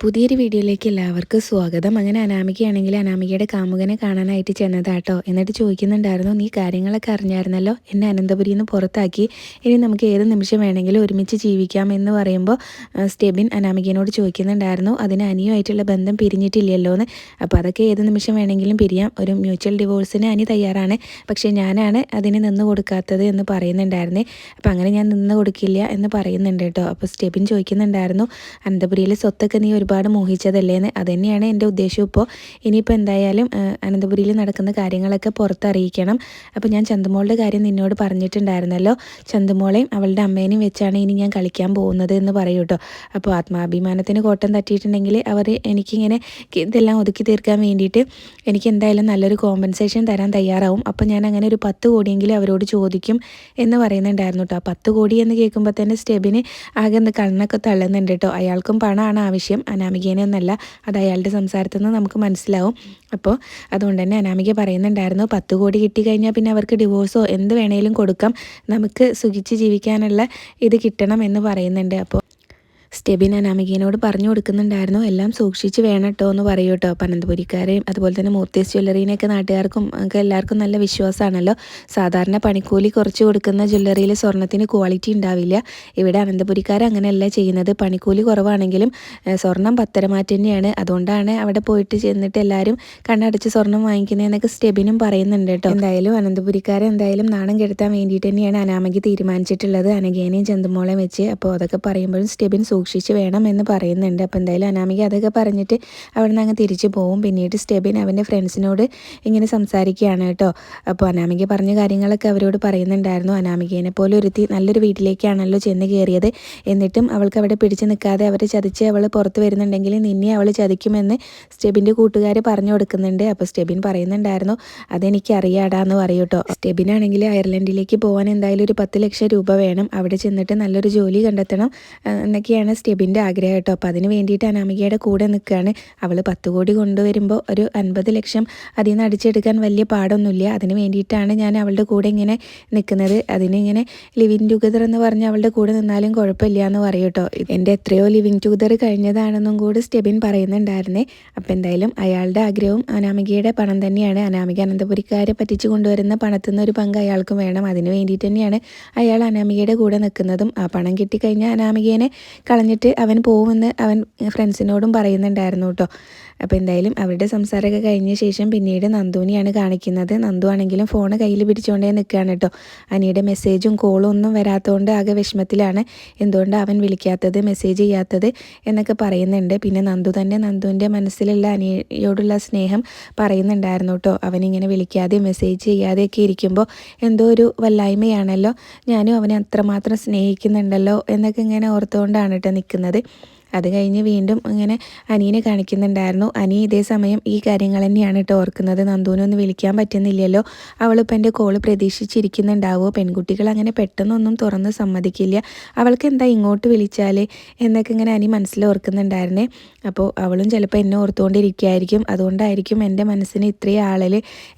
പുതിയൊരു വീഡിയോയിലേക്ക് എല്ലാവർക്കും സ്വാഗതം. അങ്ങനെ അനാമികയാണെങ്കിൽ അനാമികയുടെ കാമുകനെ കാണാനായിട്ട് ചെന്നതാട്ടോ. എന്നിട്ട് ചോദിക്കുന്നുണ്ടായിരുന്നു, നീ കാര്യങ്ങളൊക്കെ അറിഞ്ഞായിരുന്നല്ലോ, എന്നെ അനന്തപുരിയിൽ നിന്ന് പുറത്താക്കി, ഇനി നമുക്ക് ഏത് നിമിഷം വേണമെങ്കിലും ഒരുമിച്ച് ജീവിക്കാം എന്ന് പറയുമ്പോൾ സ്റ്റെബിൻ അനാമികയോട് ചോദിക്കുന്നുണ്ടായിരുന്നു, അതിന് അനിയുമായിട്ടുള്ള ബന്ധം പിരിഞ്ഞിട്ടില്ലല്ലോ എന്ന്. അപ്പോൾ അതൊക്കെ ഏത് നിമിഷം വേണമെങ്കിലും പിരിയാം, ഒരു മ്യൂച്വൽ ഡിവോഴ്സിന് അനി തയ്യാറാണ്, പക്ഷേ ഞാനാണ് അതിന് നിന്ന് കൊടുക്കാത്തത് എന്ന് പറയുന്നുണ്ടായിരുന്നേ. അപ്പോൾ അങ്ങനെ ഞാൻ നിന്ന് കൊടുക്കില്ല എന്ന് പറയുന്നുണ്ട് കേട്ടോ. അപ്പോൾ സ്റ്റെബിൻ ചോദിക്കുന്നുണ്ടായിരുന്നു, അനന്തപുരിയിലെ സ്വത്തൊക്കെ നീ ഒരുപാട് മോഹിച്ചതല്ലേന്ന്. അതുതന്നെയാണ് എൻ്റെ ഉദ്ദേശം. ഇപ്പോൾ ഇനിയിപ്പോൾ എന്തായാലും അനന്തപുരിയിൽ നടക്കുന്ന കാര്യങ്ങളൊക്കെ പുറത്തറിയിക്കണം. അപ്പോൾ ഞാൻ ചന്തുമോളുടെ കാര്യം നിന്നോട് പറഞ്ഞിട്ടുണ്ടായിരുന്നല്ലോ, ചന്തുമോളെയും അവളുടെ അമ്മേനെയും വെച്ചാണ് ഇനി ഞാൻ കളിക്കാൻ പോകുന്നത് എന്ന് പറയൂ കേട്ടോ. അപ്പോൾ ആത്മാഭിമാനത്തിന് കോട്ടം തട്ടിയിട്ടുണ്ടെങ്കിൽ അവർ എനിക്കിങ്ങനെ ഇതെല്ലാം ഒതുക്കി തീർക്കാൻ വേണ്ടിയിട്ട് എനിക്ക് എന്തായാലും നല്ലൊരു കോമ്പൻസേഷൻ തരാൻ തയ്യാറാവും. അപ്പോൾ ഞാൻ അങ്ങനെ ഒരു 10 കോടിയെങ്കിലും അവരോട് ചോദിക്കും എന്ന് പറയുന്നുണ്ടായിരുന്നു കേട്ടോ. 10 കോടി എന്ന് കേൾക്കുമ്പോൾ തന്നെ സ്റ്റെബിന് ആകെ കണ്ണൊക്കെ തള്ളുന്നുണ്ട് കേട്ടോ. അയാൾക്കും പണമാണ് ആവശ്യം, അനാമികേനെയൊന്നല്ല. അത് അയാളുടെ സംസാരത്തിൽ നിന്ന് നമുക്ക് മനസ്സിലാവും. അപ്പോൾ അതുകൊണ്ട് തന്നെ അനാമിക പറയുന്നുണ്ടായിരുന്നു, 10 കോടി കിട്ടിക്കഴിഞ്ഞാൽ പിന്നെ അവർക്ക് ഡിവോഴ്സോ എന്ത് വേണേലും കൊടുക്കാം, നമുക്ക് സുഖിച്ച് ജീവിക്കാനുള്ള ഇത് കിട്ടണം എന്ന് പറയുന്നുണ്ട്. അപ്പോൾ സ്റ്റെബിൻ അനാമികയോട് പറഞ്ഞു കൊടുക്കുന്നുണ്ടായിരുന്നു, എല്ലാം സൂക്ഷിച്ച് വേണം കേട്ടോ എന്ന് പറയൂ കേട്ടോ. അനന്തപുരിക്കാരെയും അതുപോലെ തന്നെ മൂർത്തീസ് ജ്വല്ലറീനെയൊക്കെ നാട്ടുകാർക്കും ഒക്കെ എല്ലാവർക്കും നല്ല വിശ്വാസമാണല്ലോ. സാധാരണ പണിക്കൂലി കുറച്ച് കൊടുക്കുന്ന ജ്വല്ലറിയിൽ സ്വർണ്ണത്തിന് ക്വാളിറ്റി ഉണ്ടാവില്ല. ഇവിടെ അനന്തപുരിക്കാർ അങ്ങനെയല്ല ചെയ്യുന്നത്. പണിക്കൂലി കുറവാണെങ്കിലും സ്വർണം പത്തരമാറ്റ് തന്നെയാണ്. അതുകൊണ്ടാണ് അവിടെ പോയിട്ട് ചെന്നിട്ട് എല്ലാവരും കണ്ണടച്ച് സ്വർണം വാങ്ങിക്കുന്നതെന്നൊക്കെ സ്റ്റെബിനും പറയുന്നുണ്ട് കേട്ടോ. എന്തായാലും അനന്തപുരിക്കാരെ എന്തായാലും നാണം കെടുത്താൻ വേണ്ടിയിട്ട് തന്നെയാണ് അനാമിക തീരുമാനിച്ചിട്ടുള്ളത്, അനഘേനെയും ചന്തുമോളെയും വെച്ച്. അപ്പോൾ അതൊക്കെ പറയുമ്പോഴും സ്റ്റെബിൻ സൂക്ഷിച്ച് വേണം എന്ന് പറയുന്നുണ്ട്. അപ്പോൾ എന്തായാലും അനാമിക അതൊക്കെ പറഞ്ഞിട്ട് അവിടെ നിന്ന് അങ്ങ് തിരിച്ചു പോകും. പിന്നീട് സ്റ്റെബിൻ അവൻ്റെ ഫ്രണ്ട്സിനോട് ഇങ്ങനെ സംസാരിക്കുകയാണ് കേട്ടോ. അപ്പോൾ അനാമിക പറഞ്ഞ കാര്യങ്ങളൊക്കെ അവരോട് പറയുന്നുണ്ടായിരുന്നു. അനാമികേനെ പോലെ ഒരുത്തി നല്ലൊരു വീട്ടിലേക്കാണല്ലോ ചെന്ന് കയറിയത്, എന്നിട്ടും അവൾക്ക് അവിടെ പിടിച്ചു നിൽക്കാതെ അവരെ ചതിച്ച് അവൾ പുറത്ത് വരുന്നുണ്ടെങ്കിൽ നിന്നെ അവൾ ചതിക്കുമെന്ന് സ്റ്റെബിൻ്റെ കൂട്ടുകാർ പറഞ്ഞു കൊടുക്കുന്നുണ്ട്. അപ്പോൾ സ്റ്റെബിൻ പറയുന്നുണ്ടായിരുന്നു, അതെനിക്ക് അറിയാടാന്ന് പറയൂ കേട്ടോ. സ്റ്റെബിനാണെങ്കിൽ അയർലൻഡിലേക്ക് പോകാൻ എന്തായാലും ഒരു 10 ലക്ഷം രൂപ വേണം, അവിടെ ചെന്നിട്ട് നല്ലൊരു ജോലി കണ്ടെത്തണം എന്നൊക്കെയാണ് സ്റ്റെബിൻ്റെ ആഗ്രഹം കേട്ടോ. അപ്പോൾ അതിന് വേണ്ടിയിട്ട് അനാമികയുടെ കൂടെ നിൽക്കുകയാണ്. അവൾ 10 കോടി കൊണ്ടുവരുമ്പോൾ ഒരു 50 ലക്ഷം അതിൽ നിന്ന് അടിച്ചെടുക്കാൻ വലിയ പാടൊന്നുമില്ല. അതിന് വേണ്ടിയിട്ടാണ് ഞാൻ അവളുടെ കൂടെ ഇങ്ങനെ നിൽക്കുന്നത്. അതിനിങ്ങനെ ലിവിങ് ടുഗദർ എന്ന് പറഞ്ഞ് അവളുടെ കൂടെ നിന്നാലും കുഴപ്പമില്ല എന്ന് പറയും കേട്ടോ. എൻ്റെ എത്രയോ ലിവിങ് ടുഗദർ കഴിഞ്ഞതാണെന്നും കൂടി സ്റ്റെബിൻ പറയുന്നുണ്ടായിരുന്നേ. അപ്പോൾ എന്തായാലും അയാളുടെ ആഗ്രഹവും അനാമികയുടെ പണം തന്നെയാണ്. അനാമിക അനന്തപുരിക്കാരെ പറ്റിച്ച് കൊണ്ടുവരുന്ന പണത്തിൽ നിന്ന് ഒരു പങ്ക് അയാൾക്കും വേണം. അതിന് വേണ്ടിയിട്ട് തന്നെയാണ് അയാൾ അനാമികയുടെ കൂടെ നിൽക്കുന്നതും. ആ പണം കിട്ടിക്കഴിഞ്ഞാൽ അനാമികേനെ കളഞ്ഞിട്ട് അവൻ പോകുമെന്ന് അവൻ ഫ്രണ്ട്സിനോടും പറയുന്നുണ്ടായിരുന്നു കേട്ടോ. അപ്പോൾ എന്തായാലും അവരുടെ സംസാരമൊക്കെ കഴിഞ്ഞ ശേഷം പിന്നീട് നന്ദുവിനെയാണ് കാണിക്കുന്നത്. നന്ദു ആണെങ്കിലും ഫോൺ കയ്യിൽ പിടിച്ചുകൊണ്ടേ നിൽക്കുകയാണ് കേട്ടോ. അനിയുടെ മെസ്സേജും കോളും ഒന്നും വരാത്തതുകൊണ്ട് ആകെ വിഷമത്തിലാണ്. എന്തുകൊണ്ട് അവൻ വിളിക്കാത്തത്, മെസ്സേജ് ചെയ്യാത്തത് എന്നൊക്കെ പറയുന്നുണ്ട്. പിന്നെ നന്ദു തന്നെ നന്ദുവിൻ്റെ മനസ്സിലുള്ള അനിയോടുള്ള സ്നേഹം പറയുന്നുണ്ടായിരുന്നു കേട്ടോ. അവനിങ്ങനെ വിളിക്കാതെ മെസ്സേജ് ചെയ്യാതെയൊക്കെ ഇരിക്കുമ്പോൾ എന്തോ ഒരു വല്ലായ്മയാണല്ലോ, ഞാനും അവനെ അത്രമാത്രം സ്നേഹിക്കുന്നുണ്ടല്ലോ എന്നൊക്കെ ഇങ്ങനെ ഓർത്തുകൊണ്ടാണ് കേട്ടോ നിൽക്കുന്നത്. അത് കഴിഞ്ഞ് വീണ്ടും ഇങ്ങനെ അനീനെ കാണിക്കുന്നുണ്ടായിരുന്നു. അനി ഇതേ സമയം ഈ കാര്യങ്ങൾ തന്നെയാണ് കേട്ടോ ഓർക്കുന്നത്. നന്ദുവിനൊന്നും വിളിക്കാൻ പറ്റുന്നില്ലല്ലോ, അവളിപ്പോൾ എൻ്റെ കോള് പ്രതീക്ഷിച്ചിരിക്കുന്നുണ്ടാവുമോ, പെൺകുട്ടികൾ അങ്ങനെ പെട്ടെന്നൊന്നും തുറന്ന് സമ്മതിക്കില്ല, അവൾക്ക് എന്താ ഇങ്ങോട്ട് വിളിച്ചാൽ എന്നൊക്കെ ഇങ്ങനെ അനി മനസ്സിൽ ഓർക്കുന്നുണ്ടായിരുന്നേ. അപ്പോൾ അവളും ചിലപ്പോൾ എന്നെ ഓർത്തുകൊണ്ടിരിക്കുകയായിരിക്കും, അതുകൊണ്ടായിരിക്കും എൻ്റെ മനസ്സിന് ഇത്രയും ആളൽ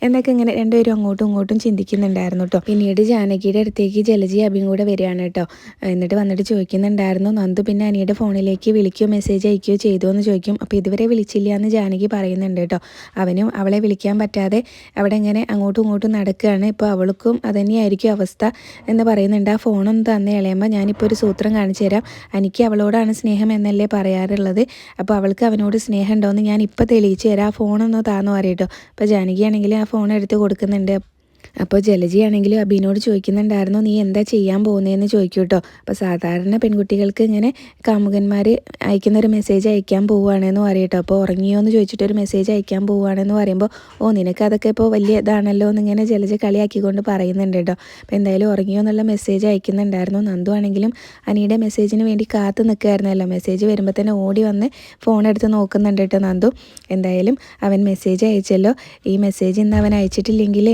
എന്നൊക്കെ ഇങ്ങനെ രണ്ടുപേരും അങ്ങോട്ടും ഇങ്ങോട്ടും ചിന്തിക്കുന്നുണ്ടായിരുന്നു കേട്ടോ. പിന്നീട് ജാനകിയുടെ അടുത്തേക്ക് ജലജി അഭിയും കൂടെ വരികയാണ് കേട്ടോ. എന്നിട്ട് വന്നിട്ട് ചോദിക്കുന്നുണ്ടായിരുന്നു, നന്ദു പിന്നെ അനിയുടെ ഫോണിലേക്ക് വിളിക്കുകയോ മെസ്സേജ് അയക്കുകയോ ചെയ്തോ എന്ന് ചോദിക്കും. അപ്പോൾ ഇതുവരെ വിളിച്ചില്ല എന്ന് ജാനകി പറയുന്നുണ്ട് കേട്ടോ. അവനും അവളെ വിളിക്കാൻ പറ്റാതെ അവിടെ ഇങ്ങനെ അങ്ങോട്ടും ഇങ്ങോട്ടും നടക്കുകയാണ്. ഇപ്പോൾ അവൾക്കും അതുതന്നെയായിരിക്കും അവസ്ഥ എന്ന് പറയുന്നുണ്ട്. ആ ഫോണൊന്ന് തന്നെ ഇളയുമ്പോൾ ഞാനിപ്പോൾ ഒരു സൂത്രം കാണിച്ചു തരാം, എനിക്ക് അവളോടാണ് സ്നേഹം എന്നല്ലേ പറയാറുള്ളത്, അപ്പോൾ അവൾക്ക് അവനോട് സ്നേഹം ഉണ്ടോയെന്ന് ഞാൻ ഇപ്പോൾ തെളിയിച്ചു തരാം, ആ ഫോണൊന്ന് താന്ന് പറയട്ടോ. അപ്പോൾ ജാനകിയാണെങ്കിൽ ആ ഫോൺ എടുത്ത് കൊടുക്കുന്നുണ്ട്. അപ്പോൾ ജലജിയാണെങ്കിലും അബീനോട് ചോദിക്കുന്നുണ്ടായിരുന്നു, നീ എന്താ ചെയ്യാൻ പോകുന്നതെന്ന് ചോദിക്കും കേട്ടോ. അപ്പോൾ സാധാരണ പെൺകുട്ടികൾക്ക് ഇങ്ങനെ കാമുകന്മാർ അയക്കുന്നൊരു മെസ്സേജ് അയക്കാൻ പോവുകയാണെന്ന് പറയും കേട്ടോ. അപ്പോൾ ഉറങ്ങിയോ എന്ന് ചോദിച്ചിട്ടൊരു മെസ്സേജ് അയക്കാൻ പോവുകയാണെന്ന് പറയുമ്പോൾ, ഓ നിനക്ക് അതൊക്കെ ഇപ്പോൾ വലിയ ഇതാണല്ലോ എന്നിങ്ങനെ ജലജ കളിയാക്കിക്കൊണ്ട് പറയുന്നുണ്ട് കേട്ടോ. അപ്പോൾ എന്തായാലും ഉറങ്ങിയോ എന്നുള്ള മെസ്സേജ് അയക്കുന്നുണ്ടായിരുന്നു. നന്ദു ആണെങ്കിലും അനിയുടെ മെസ്സേജിന് വേണ്ടി കാത്തു നിൽക്കുകയായിരുന്നല്ലോ. മെസ്സേജ് വരുമ്പോൾ തന്നെ ഓടി വന്ന് ഫോൺ എടുത്ത് നോക്കുന്നുണ്ട് കേട്ടോ നന്ദു. എന്തായാലും അവൻ മെസ്സേജ് അയച്ചല്ലോ, ഈ മെസ്സേജ് ഇന്ന് അവൻ അയച്ചിട്ടില്ലെങ്കിൽ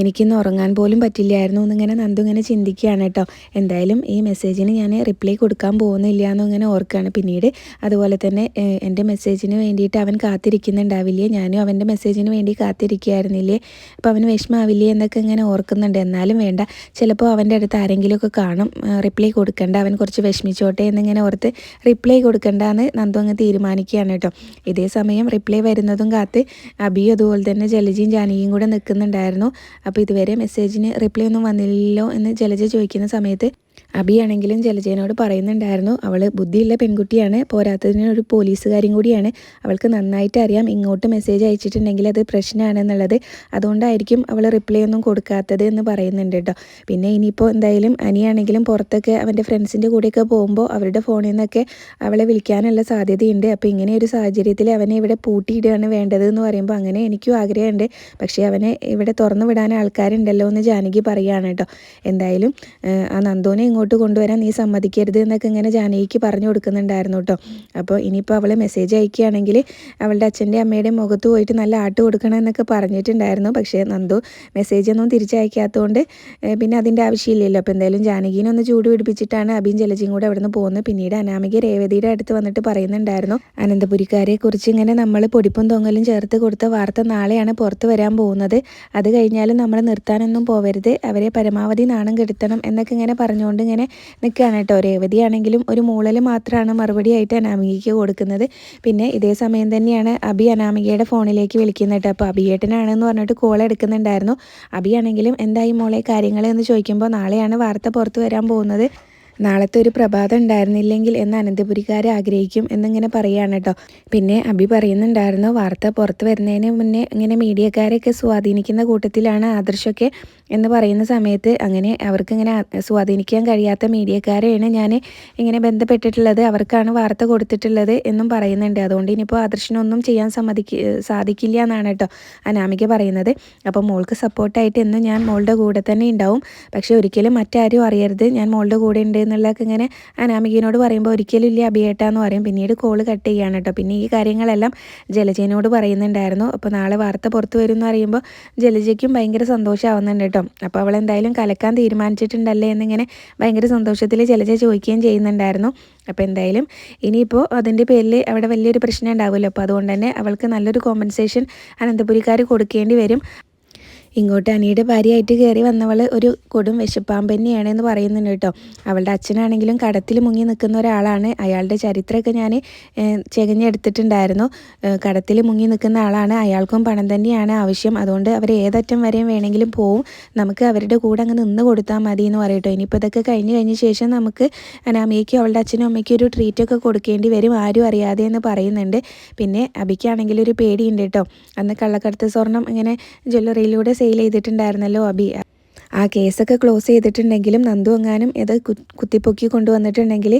എനിക്കിന്ന് ഉറങ്ങാൻ പോലും പറ്റില്ലായിരുന്നു എന്നിങ്ങനെ നന്ദു ഇങ്ങനെ ചിന്തിക്കുകയാണ് കേട്ടോ. എന്തായാലും ഈ മെസ്സേജിന് ഞാൻ റിപ്ലൈ കൊടുക്കാൻ പോകുന്നില്ല എന്നിങ്ങനെ ഓർക്കുകയാണ്. പിന്നീട് അതുപോലെ തന്നെ എൻ്റെ മെസ്സേജിന് വേണ്ടിയിട്ട് അവൻ കാത്തിരിക്കുന്നുണ്ടാവില്ലേ, ഞാനും അവൻ്റെ മെസ്സേജിന് വേണ്ടി കാത്തിരിക്കുകയായിരുന്നില്ലേ, അപ്പോൾ അവന് വിഷമാവില്ലേ എന്നൊക്കെ ഇങ്ങനെ ഓർക്കുന്നുണ്ട്. എന്നാലും വേണ്ട, ചിലപ്പോൾ അവൻ്റെ അടുത്ത് ആരെങ്കിലുമൊക്കെ കാണും, റിപ്ലൈ കൊടുക്കണ്ട, അവൻ കുറച്ച് വിഷമിച്ചോട്ടെ എന്നിങ്ങനെ ഓർത്ത് റിപ്ലൈ കൊടുക്കണ്ടെന്ന് നന്ദു അങ്ങ് തീരുമാനിക്കുകയാണ് കേട്ടോ. ഇതേ സമയം റിപ്ലൈ വരുന്നതും കാത്ത് അബിയും അതുപോലെ തന്നെ ജലജയും ജാനകിയും കൂടെ നിൽക്കുന്നുണ്ടായിരുന്നു. അപ്പോൾ ഇതുവരെ മെസ്സേജിന് റിപ്ലൈ ഒന്നും വന്നില്ലല്ലോ എന്ന് ജലജ ചോദിക്കുന്ന സമയത്ത് അബിയാണെങ്കിലും ജലജേനോട് പറയുന്നുണ്ടായിരുന്നു, അവൾ ബുദ്ധിയുള്ള പെൺകുട്ടിയാണ്, പോരാത്തതിന് ഒരു പോലീസുകാരും കൂടിയാണ്, അവൾക്ക് നന്നായിട്ട് അറിയാം ഇങ്ങോട്ട് മെസ്സേജ് അയച്ചിട്ടുണ്ടെങ്കിൽ അത് പ്രശ്നമാണെന്നുള്ളത്, അതുകൊണ്ടായിരിക്കും അവൾ റിപ്ലൈ ഒന്നും കൊടുക്കാത്തത് എന്ന് പറയുന്നുണ്ട് കേട്ടോ. പിന്നെ ഇനിയിപ്പോൾ എന്തായാലും അനിയാണെങ്കിലും പുറത്തൊക്കെ അവൻ്റെ ഫ്രണ്ട്സിൻ്റെ കൂടെയൊക്കെ പോകുമ്പോൾ അവരുടെ ഫോണിൽ നിന്നൊക്കെ അവളെ വിളിക്കാനുള്ള സാധ്യതയുണ്ട്. അപ്പോൾ ഇങ്ങനെ ഒരു സാഹചര്യത്തിൽ അവനെ ഇവിടെ പൂട്ടിയിടുകയാണ് വേണ്ടത് എന്ന് പറയുമ്പോൾ അങ്ങനെ എനിക്കും ആഗ്രഹമുണ്ട്, പക്ഷേ അവനെ ഇവിടെ തുറന്നു വിടാൻ ആൾക്കാരുണ്ടല്ലോ എന്ന് ജാനകി പറയുകയാണ് കേട്ടോ. എന്തായാലും ആ നന്ദുവിനെ ഇങ്ങോട്ട് കൊണ്ടുവരാൻ നീ സമ്മതിക്കരുത് എന്നൊക്കെ ഇങ്ങനെ ജാനകിക്ക് പറഞ്ഞു കൊടുക്കുന്നുണ്ടായിരുന്നു കേട്ടോ. അപ്പോൾ ഇനിയിപ്പോൾ അവൾ മെസ്സേജ് അയക്കുകയാണെങ്കിൽ അവളുടെ അച്ഛൻ്റെ അമ്മയുടെയും മുഖത്ത് പോയിട്ട് നല്ല ആട്ട് കൊടുക്കണം എന്നൊക്കെ പറഞ്ഞിട്ടുണ്ടായിരുന്നു. പക്ഷേ നന്ദു മെസ്സേജൊന്നും തിരിച്ചയക്കാത്തതുകൊണ്ട് പിന്നെ അതിൻ്റെ ആവശ്യമില്ലല്ലോ. അപ്പോൾ എന്തായാലും ജാനകീനെ ഒന്ന് ചൂട് പിടിപ്പിച്ചിട്ടാണ് അബിയും ജലജയും കൂടെ അവിടെ നിന്ന് പോകുന്നത്. പിന്നീട് അനാമിക രേവതിയുടെ അടുത്ത് വന്നിട്ട് പറയുന്നുണ്ടായിരുന്നു, അനന്തപുരിക്കാരെ കുറിച്ച് ഇങ്ങനെ നമ്മൾ പൊടിപ്പും തൊങ്ങലും ചേർത്ത് കൊടുത്ത വാർത്ത നാളെയാണ് പുറത്ത് വരാൻ പോകുന്നത്, അത് കഴിഞ്ഞാലും നമ്മൾ നിർത്താനൊന്നും പോവരുത്, അവരെ പരമാവധി നാണം കെടുത്തണം എന്നൊക്കെ ഇങ്ങനെ പറഞ്ഞുകൊണ്ട് ഇങ്ങനെ നിൽക്കുകയാണ് കേട്ടോ. രേവതിയാണെങ്കിലും ഒരു മൂളൽ മാത്രമാണ് മറുപടിയായിട്ട് അനാമികയ്ക്ക് കൊടുക്കുന്നത്. പിന്നെ ഇതേ സമയം തന്നെയാണ് അബി അനാമികയുടെ ഫോണിലേക്ക് വിളിക്കുന്നത് കേട്ടോ. അപ്പോൾ അബിയേട്ടനാണെന്ന് പറഞ്ഞിട്ട് കോൾ എടുക്കുന്നുണ്ടായിരുന്നു. അബിയാണെങ്കിലും എന്തായി മോളെ കാര്യങ്ങൾ എന്ന് ചോദിക്കുമ്പോൾ നാളെയാണ് വാർത്ത പുറത്ത് വരാൻ പോകുന്നത്, നാളത്തെ ഒരു പ്രഭാതം ഉണ്ടായിരുന്നില്ലെങ്കിൽ എന്ന് അനന്തപുരിക്കാർ ആഗ്രഹിക്കും എന്നിങ്ങനെ പറയുകയാണ് കേട്ടോ. പിന്നെ അബി പറയുന്നുണ്ടായിരുന്നു, വാർത്ത പുറത്ത് വരുന്നതിന് മുന്നേ ഇങ്ങനെ മീഡിയക്കാരെയൊക്കെ സ്വാധീനിക്കുന്ന കൂട്ടത്തിലാണ് ആദർശമൊക്കെ എന്ന് പറയുന്ന സമയത്ത് അങ്ങനെ അവർക്കിങ്ങനെ സ്വാധീനിക്കാൻ കഴിയാത്ത മീഡിയക്കാരെയാണ് ഞാൻ ഇങ്ങനെ ബന്ധപ്പെട്ടിട്ടുള്ളത്, അവർക്കാണ് വാർത്ത കൊടുത്തിട്ടുള്ളത് എന്നും പറയുന്നുണ്ട്. അതുകൊണ്ട് ഇനിയിപ്പോൾ ആദർശനൊന്നും ചെയ്യാൻ സാധിക്കില്ല എന്നാണ് കേട്ടോ അനാമിക പറയുന്നത്. അപ്പോൾ മോൾക്ക് സപ്പോർട്ടായിട്ട് എന്നും ഞാൻ മോളുടെ കൂടെ തന്നെ ഉണ്ടാവും, പക്ഷേ ഒരിക്കലും മറ്റാരും അറിയരുത് ഞാൻ മോളുടെ കൂടെ ഉണ്ട് എന്നുള്ളതൊക്കെ ഇങ്ങനെ അനാമികയോട് പറയുമ്പോൾ ഒരിക്കലും ഇല്ല അബിയേട്ടാന്ന് പറയും. പിന്നീട് കോള് കട്ട് ചെയ്യുകയാണ് കേട്ടോ. പിന്നെ ഈ കാര്യങ്ങളെല്ലാം ജലജേനോട് പറയുന്നുണ്ടായിരുന്നു. അപ്പോൾ നാളെ വാർത്ത പുറത്ത് വരും എന്ന് പറയുമ്പോൾ ജലജയ്ക്കും ഭയങ്കര സന്തോഷമാവുന്നുണ്ട് കേട്ടോ. അപ്പോൾ അവൾ എന്തായാലും കലക്കാൻ തീരുമാനിച്ചിട്ടുണ്ടല്ലേ എന്നിങ്ങനെ ഭയങ്കര സന്തോഷത്തിൽ ജലജ ചോദിക്കുകയും ചെയ്യുന്നുണ്ടായിരുന്നു. അപ്പോൾ എന്തായാലും ഇനിയിപ്പോൾ അതിൻ്റെ പേരിൽ അവിടെ വലിയൊരു പ്രശ്നം ഉണ്ടാവുമല്ലോ, അപ്പോൾ അതുകൊണ്ട് തന്നെ അവൾക്ക് നല്ലൊരു കോമ്പൻസേഷൻ അനന്തപുരിക്കാർ കൊടുക്കേണ്ടി വരും. ഇങ്ങോട്ട് അനിയുടെ ഭാര്യയായിട്ട് കയറി വന്നവൾ ഒരു കൊടും വിശപ്പാമ്പ് തന്നെയാണെന്ന് പറയുന്നുണ്ട് കേട്ടോ. അവളുടെ അച്ഛനാണെങ്കിലും കടത്തിൽ മുങ്ങി നിൽക്കുന്ന ഒരാളാണ്, അയാളുടെ ചരിത്രമൊക്കെ ഞാൻ ചെകഞ്ഞെടുത്തിട്ടുണ്ടായിരുന്നു. കടത്തിൽ മുങ്ങി നിൽക്കുന്ന ആളാണ്, അയാൾക്കും പണം തന്നെയാണ് ആവശ്യം, അതുകൊണ്ട് അവർ ഏതറ്റം വരെയും വേണമെങ്കിലും പോവും, നമുക്ക് അവരുടെ കൂടെ അങ്ങ് നിന്ന് കൊടുത്താൽ മതി എന്ന് പറയട്ടോ. ഇനിയിപ്പോൾ ഇതൊക്കെ കഴിഞ്ഞ ശേഷം നമുക്ക് അനാമികയ്ക്കും അവളുടെ അച്ഛനും അമ്മയ്ക്കും ഒരു ട്രീറ്റൊക്കെ കൊടുക്കേണ്ടി വരും, ആരും അറിയാതെ എന്ന് പറയുന്നുണ്ട്. പിന്നെ അബിക്കാണെങ്കിൽ ഒരു പേടിയുണ്ട് കേട്ടോ. അന്ന് കള്ളക്കടത്ത് സ്വർണം ഇങ്ങനെ ജ്വല്ലറിയിലൂടെ സെയിൽ ചെയ്തിട്ടുണ്ടായിരുന്നല്ലോ അബി, ആ കേസൊക്കെ ക്ലോസ് ചെയ്തിട്ടുണ്ടെങ്കിലും നന്ദു എങ്ങാനും ഇത് കുത്തിപ്പൊക്കി കൊണ്ടുവന്നിട്ടുണ്ടെങ്കിൽ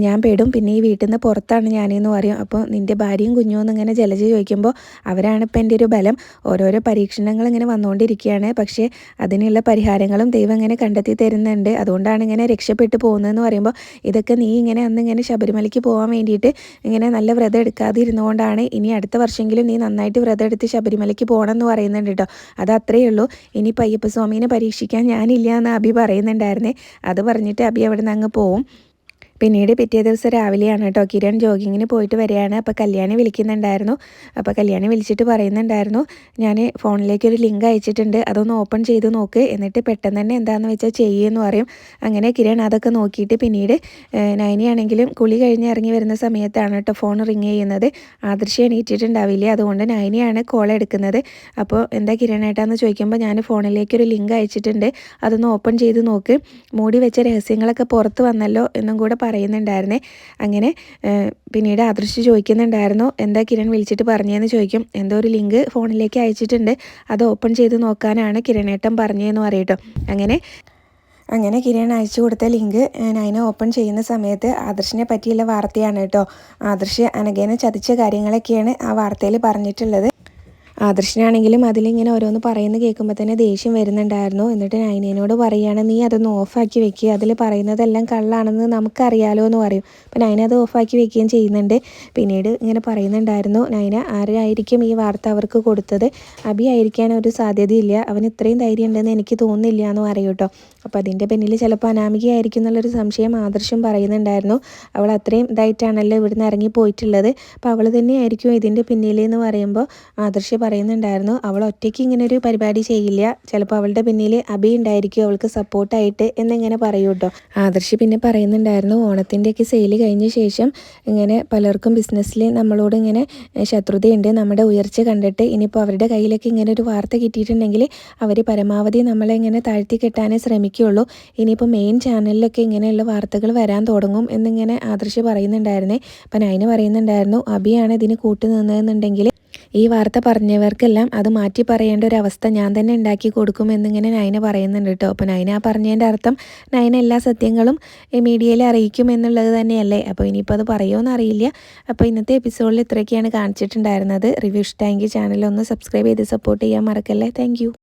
ഞാൻ പേടും, പിന്നെ ഈ വീട്ടിൽ നിന്ന് പുറത്താണ് ഞാനെന്ന് പറയും. അപ്പോൾ നിൻ്റെ ഭാര്യയും കുഞ്ഞുമെന്ന് ഇങ്ങനെ ജലജ ചോദിക്കുമ്പോൾ അവരാണ് ഇപ്പം എൻ്റെ ഒരു ബലം, ഓരോരോ പരീക്ഷണങ്ങൾ ഇങ്ങനെ വന്നുകൊണ്ടിരിക്കുകയാണ്, പക്ഷേ അതിനുള്ള പരിഹാരങ്ങളും ദൈവം ഇങ്ങനെ കണ്ടെത്തി തരുന്നുണ്ട്, അതുകൊണ്ടാണ് ഇങ്ങനെ രക്ഷപ്പെട്ടു പോകുന്നതെന്ന് പറയുമ്പോൾ ഇതൊക്കെ നീ ഇങ്ങനെ അന്ന് ഇങ്ങനെ ശബരിമലയ്ക്ക് പോകാൻ വേണ്ടിയിട്ട് ഇങ്ങനെ നല്ല വ്രതം എടുക്കാതെ ഇരുന്നുകൊണ്ടാണ്, ഇനി അടുത്ത വർഷമെങ്കിലും നീ നന്നായിട്ട് വ്രതം എടുത്ത് ശബരിമലയ്ക്ക് പോകണം എന്ന് പറയുന്നുണ്ട് കേട്ടോ. അത് അത്രയേ ഉള്ളൂ, ഇനി അയ്യപ്പസ്വാമീനെ പരീക്ഷിക്കാൻ ഞാനില്ല എന്ന് അബി പറയുന്നുണ്ടായിരുന്നേ. അത് പറഞ്ഞിട്ട് അബി അവിടെ നിന്ന് അങ്ങ് പോവും. പിന്നീട് പിറ്റേ ദിവസം രാവിലെയാണ് കേട്ടോ കിരൺ ജോഗിങ്ങിന് പോയിട്ട് വരികയാണ്. അപ്പോൾ കല്യാണി വിളിക്കുന്നുണ്ടായിരുന്നു. അപ്പോൾ കല്യാണി വിളിച്ചിട്ട് പറയുന്നുണ്ടായിരുന്നു, ഞാൻ ഫോണിലേക്കൊരു ലിങ്ക് അയച്ചിട്ടുണ്ട്, അതൊന്ന് ഓപ്പൺ ചെയ്ത് നോക്ക്, എന്നിട്ട് പെട്ടെന്ന് തന്നെ എന്താണെന്ന് വെച്ചാൽ ചെയ്യുമെന്ന് പറയും. അങ്ങനെ കിരൺ അതൊക്കെ നോക്കിയിട്ട് പിന്നീട് നയനിയാണെങ്കിലും കുളി കഴിഞ്ഞ് ഇറങ്ങി വരുന്ന സമയത്താണ് കേട്ടോ ഫോൺ റിങ് ചെയ്യുന്നത്. ആദർശ എണീറ്റിട്ടുണ്ടാവില്ലേ, അതുകൊണ്ട് നയനിയാണ് കോൾ എടുക്കുന്നത്. അപ്പോൾ എന്താ കിരണേട്ടാന്ന് ചോദിക്കുമ്പോൾ ഞാൻ ഫോണിലേക്കൊരു ലിങ്ക് അയച്ചിട്ടുണ്ട്, അതൊന്ന് ഓപ്പൺ ചെയ്ത് നോക്ക്, മൂടി വെച്ച രഹസ്യങ്ങളൊക്കെ പുറത്ത് വന്നല്ലോ എന്നും കൂടെ പറയുന്നുണ്ടായിരുന്നേ. അങ്ങനെ പിന്നീട് ആദർശ് ചോദിക്കുന്നുണ്ടായിരുന്നു, എന്താ കിരൺ വിളിച്ചിട്ട് പറഞ്ഞതെന്ന് ചോദിക്കും. എന്തോ ഒരു ലിങ്ക് ഫോണിലേക്ക് അയച്ചിട്ടുണ്ട്, അത് ഓപ്പൺ ചെയ്ത് നോക്കാനാണ് കിരണേട്ടൻ പറഞ്ഞതെന്ന് പറയട്ടോ. അങ്ങനെ കിരൺ അയച്ചു കൊടുത്ത ലിങ്ക് നയന ഓപ്പൺ ചെയ്യുന്ന സമയത്ത് ആദർശിനെ പറ്റിയുള്ള വാർത്തയാണ് കേട്ടോ. ആദർശ് അനഘേനെ ചതിച്ച കാര്യങ്ങളൊക്കെയാണ് ആ വാർത്തയിൽ പറഞ്ഞിട്ടുള്ളത്. ആദർശനാണെങ്കിലും അതിലിങ്ങനെ ഓരോന്ന് പറയുന്നത് കേൾക്കുമ്പോൾ തന്നെ ദേഷ്യം വരുന്നുണ്ടായിരുന്നു. എന്നിട്ട് നൈനയോട് പറയുകയാണ്, നീ അതൊന്ന് ഓഫാക്കി വെക്കുക, അതിൽ പറയുന്നതെല്ലാം കള്ളാണെന്ന് നമുക്കറിയാലോ എന്ന് പറയും. അപ്പോൾ നൈന അത് ഓഫാക്കി വെക്കുകയും ചെയ്യുന്നുണ്ട്. പിന്നീട് ഇങ്ങനെ പറയുന്നുണ്ടായിരുന്നു, നൈന ആരായിരിക്കും ഈ വാർത്ത അവർക്ക് കൊടുത്തത്, അബി ആയിരിക്കാൻ ഒരു സാധ്യതയില്ല, അവന് ഇത്രയും ധൈര്യം ഉണ്ടെന്ന് എനിക്ക് തോന്നുന്നില്ല എന്ന് പറയും കേട്ടോ. അപ്പോൾ അതിൻ്റെ പിന്നിൽ ചിലപ്പോൾ അനാമികയായിരിക്കും എന്നുള്ളൊരു സംശയം ആദർശം പറയുന്നുണ്ടായിരുന്നു. അവൾ അത്രയും ഇതായിട്ടാണല്ലോ ഇവിടുന്ന് ഇറങ്ങി പോയിട്ടുള്ളത്, അപ്പോൾ അവൾ തന്നെയായിരിക്കും ഇതിൻ്റെ പിന്നിലെന്ന് പറയുമ്പോൾ ആദർശ് പറയുന്നുണ്ടായിരുന്നു, അവൾ ഒറ്റയ്ക്ക് ഇങ്ങനെ ഒരു പരിപാടി ചെയ്യില്ല, ചിലപ്പോൾ അവളുടെ പിന്നിൽ അബി ഉണ്ടായിരിക്കും അവൾക്ക് സപ്പോർട്ടായിട്ട് എന്നിങ്ങനെ പറയൂ കേട്ടോ. ആദർശ് പിന്നെ പറയുന്നുണ്ടായിരുന്നു, ഓണത്തിൻ്റെയൊക്കെ സെയിൽ കഴിഞ്ഞ ശേഷം ഇങ്ങനെ പലർക്കും ബിസിനസ്സിൽ നമ്മളോട് ഇങ്ങനെ ശത്രുതയുണ്ട്, നമ്മുടെ ഉയർച്ച കണ്ടിട്ട് ഇനിയിപ്പോൾ അവരുടെ കയ്യിലൊക്കെ ഇങ്ങനെ ഒരു വാർത്ത കിട്ടിയിട്ടുണ്ടെങ്കിൽ അവർ പരമാവധി നമ്മളെ ഇങ്ങനെ താഴ്ത്തി കെട്ടാനേ ശ്രമിക്കുകയുള്ളൂ, ഇനിയിപ്പോൾ മെയിൻ ചാനലിലൊക്കെ ഇങ്ങനെയുള്ള വാർത്തകൾ വരാൻ തുടങ്ങും എന്നിങ്ങനെ ആദർശ് പറയുന്നുണ്ടായിരുന്നേ. അപ്പം നൈന പറയുന്നുണ്ടായിരുന്നു, അബിയാണ് ഇതിന് കൂട്ടു നിന്നതെന്നുണ്ടെങ്കിൽ ഈ വാർത്ത പറഞ്ഞവർക്കെല്ലാം അത് മാറ്റി പറയേണ്ട ഒരു അവസ്ഥ ഞാൻ തന്നെ ഉണ്ടാക്കി കൊടുക്കുമെന്നിങ്ങനെ നൈന പറയുന്നുണ്ട് കേട്ടോ. അപ്പോൾ നൈന ആ പറഞ്ഞതിൻ്റെ അർത്ഥം നൈന എല്ലാ സത്യങ്ങളും മീഡിയയിൽ അറിയിക്കും എന്നുള്ളത് തന്നെയല്ലേ. അപ്പോൾ ഇനിയിപ്പോൾ അത് പറയുമോ എന്നറിയില്ല. അപ്പോൾ ഇന്നത്തെ എപ്പിസോഡിൽ ഇത്രയൊക്കെയാണ് കാണിച്ചിട്ടുണ്ടായിരുന്നത്. റിവ്യൂ ഇഷ്ടമെങ്കിൽ ചാനൽ ഒന്ന് സബ്സ്ക്രൈബ് ചെയ്ത് സപ്പോർട്ട് ചെയ്യാൻ മറക്കല്ലേ. താങ്ക്